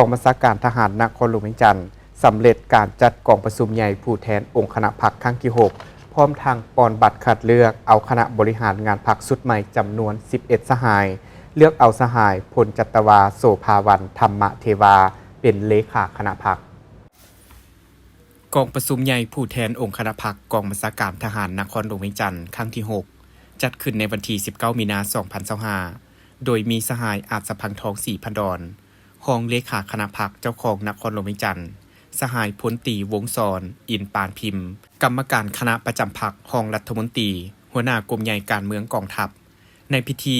องบัญชาการทหารนครหลวงเวียงจันทร์สำเร็จการจัดกองประชุมใหญ่ผู้แทนองค์คณะพรรคครั้งที่ 6 พร้อมทางปอนบัตรคัดเลือกเอาคณะบริหารงานพรรคสุดใหม่จำนวน 11 สหาย เลือกเอาสหายพลจัตวาโสภาวันธรรมเทวาเป็นเลขาคณะพรรคกองประชุมใหญ่ผู้แทนองค์คณะพรรคกองบัญชาการทหารนครหลวงเวียงจันทร์ครั้งที่ 6 จัดขึ้นในวันที่ 19 มีนาคม 2025 โดยมีสหายอาจสะพังทองศรีพันดรรองเลขาคณะพรรคเจ้าของนครหลวงเวียงจันทร์สหายพลตรีวงศรอินปานพิมพ์กรรมการคณะประจำพรรครองรัฐมนตรีหัวหน้ากรมใหญ่การเมืองกองทัพในพิธี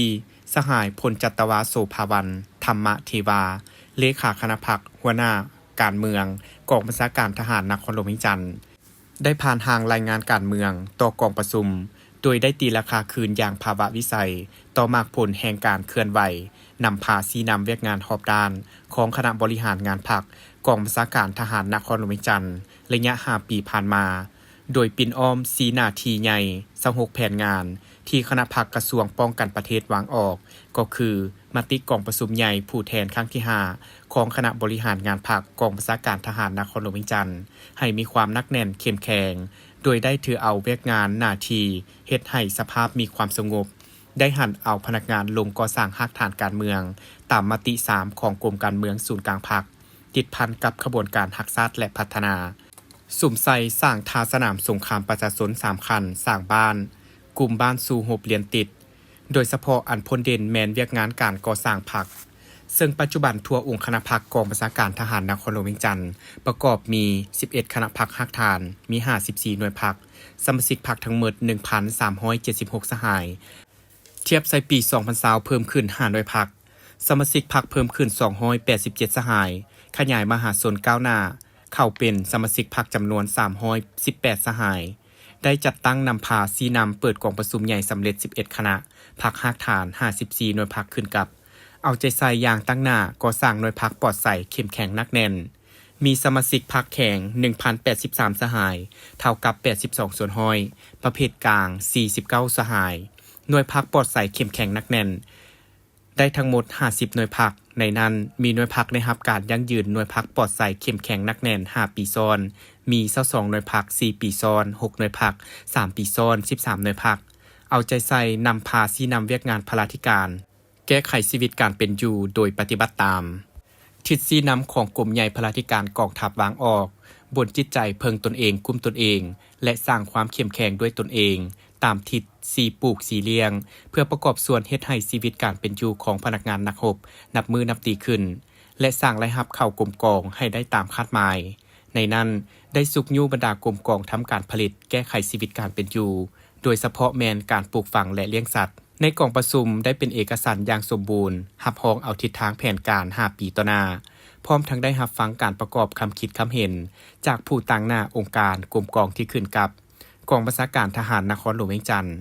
สหายพลจัตวาโสภาวันธรรมเทวาเลขาคณะพรรคหัวหน้าการเมืองกองบัญชาการทหารนครหลวงเวียงจันทร์ได้ผ่านทางรายงานการเมืองต่อกองประชุมโดยได้ตีราคาคืนอย่างภาวะวิสัยต่อมากผลแห่งการเคลื่อนไหวนำพาชี้นำเวียกงานรอบด้านของคณะบริหารงานพรรคกองบัญชาการทหารนครหลวงเวียงจันทร์ระยะ5 ปีผ่านมาโดยปิ่นอ้อมสีหน้าที่ใหญ่26แผนงานที่คณะพรรคกระทรวงป้องกันประเทศวางออกก็คือมติกองประชุมใหญ่ผู้แทนครั้งที่ 5 ของคณะบริหารงานพรรคกองบัญชาการทหารนครหลวงเวียงจันทร์ให้มีความนักแน่นเข้มแข็งโดยได้ถือเอาเวียกงานหน้าที่เฮ็ดให้สภาพมีความสงบได้หันเอาพนักงานลงก่อสร้างรากฐานการเมืองตามมติ 3 ของกรมการเมืองศูนย์กลางพรรคติดพันกับขบวนการรักษาและพัฒนาสุ่มใส่สร้างทาสนามสงครามประชาชน3 คันสร้างบ้านกลุ่มบ้านสู่หบเรียนติดโดยเฉพาะอันพ้นเด่นแมนเวียกงานการก่อสร้างพรรคซึ่งปัจจุบันทั่วองค์คณะพรรคกองบัญชาการทหารนครหลวงเวียงจันทร์ประกอบมี11คณะพรรคฮักฐานมี54หน่วยพรรคสมาชิกพรรคทั้งหมด 1,376 สหายเทียบใส่ปี2020เพิ่มขึ้น5หน่วยพรรคสมาชิกพรรคเพิ่มขึ้น287สหายขยายมหาชนก้าวหน้าเข้าเป็นสมาชิกพรรคจำนวน318สหายได้จัดตั้งนำพาซีนำเปิดกองประชุมใหญ่สำเร็จ11คณะพรรคฮักฐาน54หน่วยพรรคขึ้นกับเอาใจใส่อย่างตั้งหน้าก่อสร้างหน่วยพรรคปลอดใสเข้มแข็งนักแน่นมีสมาชิกพรรคแข็ง 1,083 สหายเท่ากับ82ส่วนห้อยประเภทกลาง49สหายหน่วยพรรคปลอดใสเข้มแข็งนักแน่นได้ทั้งหมด50หน่วยพรรคในนั้นมีหน่วยพรรคได้รับการยั่งยืนหน่วยพรรคปลอดใสเข้มแข็งนักแน่น5ปีซ้อนมี22หน่วยพรรค4ปีซ้อน6หน่วยพรรค3ปีซ้อน13หน่วยพรรคเอาใจใส่นำพาชี้นำเวียกงานพลาธิการแก้ไขชีวิตการเป็นอยู่โดยปฏิบัติตามทิศชี้นำของกรมใหญ่พลาธิการกองทัพวางออกบนจิตใจเพิงตนเองกุมตนเองและสร้างความเข้มแข็งด้วยตนเองตามทิศ4ปลูก4เลี้ยงเพื่อประกอบส่วนเฮ็ดให้ชีวิตการเป็นอยู่ของพนักงานนักรบนับมือนับตีขึ้นและสร้างรายรับเข้ากรมกองให้ได้ตามคาดหมายในนั้นได้สุกยู่บรรดากรมกองทำการผลิตแก้ไขชีวิตการเป็นอยู่โดยเฉพาะแมนการปลูกฝังและเลี้ยงสัตว์ในกองประชุมได้เป็นเอกสารอย่างสมบูรณ์รับรองเอาทิศทางแผนการ5 ปีต่อหน้าพร้อมทั้งได้รับฟังการประกอบคำคิดคำเห็นจากผู้ต่างหน้าองค์การกรมกองที่ขึ้นกับกองบัญชาการทหารนครหลวงเวียงจันทร์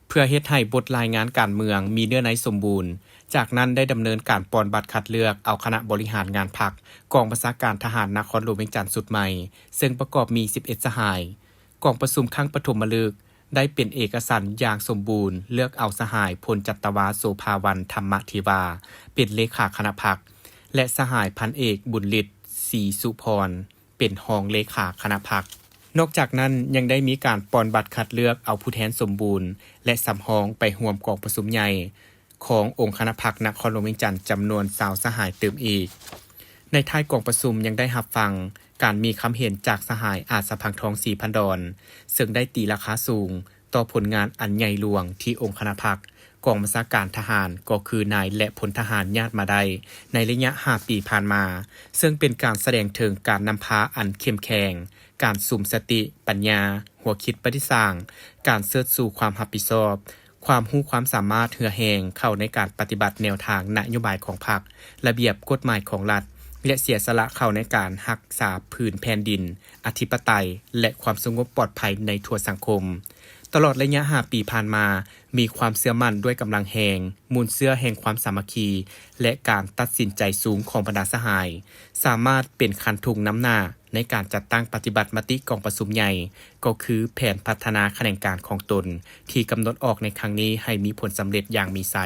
เพื่อเฮ็ดให้บทรายงานการเมืองมีเนื้อในสมบูรณ์จากนั้นได้ดำเนินการปอนบัตรคัดเลือกเอาคณะบริหารงานพรรคกองบัญชาการทหารนครหลวงเวียงจันทร์สุดใหม่ซึ่งประกอบมี11สหายกองประชุมครั้งปฐมฤกษ์ได้เป็นเอกสารอย่างสมบูรณ์เลือกเอาสหายพลจัตวาโสภาวันธรรมเทวาเป็นเลขาคณะพรรคและสหายพันเอกบุญฤทธิ์ศรีสุพรเป็นรองเลขาคณะพรรคนอกจากนั้นยังได้มีการปอนบัตรคัดเลือกเอาผู้แทนสมบูรณ์และสำรองไปร่วมกองประชุมใหญ่ขององค์คณะพรรคนครหลวงเวียงจันทร์จำนวน20สหายเติมอีกในท้ายกองประชุมยังได้รับฟังการมีคำเห็นจากสหายอาจสะพังทองศรีพันดรซึ่งได้ตีราคาสูงต่อผลงานอันใหญ่หลวงที่องค์คณะพรรคกองบัญชาการทหารก็คือนายและพลทหารญาติมาได้ในระยะ5 ปีผ่านมาซึ่งเป็นการแสดงถึงการนำพาอันเข้มแข็งการสุ่มสติปัญญาหัวคิดปฏิสร้างการเสิร์ชสู่ความรับผิดชอบความรู้ความสามารถเหือแหงเข้าในการปฏิบัติแนวทางนโยบายของพรรคระเบียบกฎหมายของรัฐและเสียสละเข้าในการรักษาผืนแผ่นดินอธิปไตยและความสงบปลอดภัยในทั่วสังคมตลอดระยะ5 ปีผ่านมามีความเชื่อมั่นด้วยกำลังแห่งมูลเชื่อแห่งความสามัคคีและการตัดสินใจสูงของบรรดาสหายสามารถเป็นคันทุงน้ำหน้าในการจัดตั้งปฏิบัติมติกองประชุมใหญ่ก็คือแผนพัฒนาแขนงการของตนที่กำหนดออกในครั้งนี้ให้มีผลสำเร็จอย่างมีไส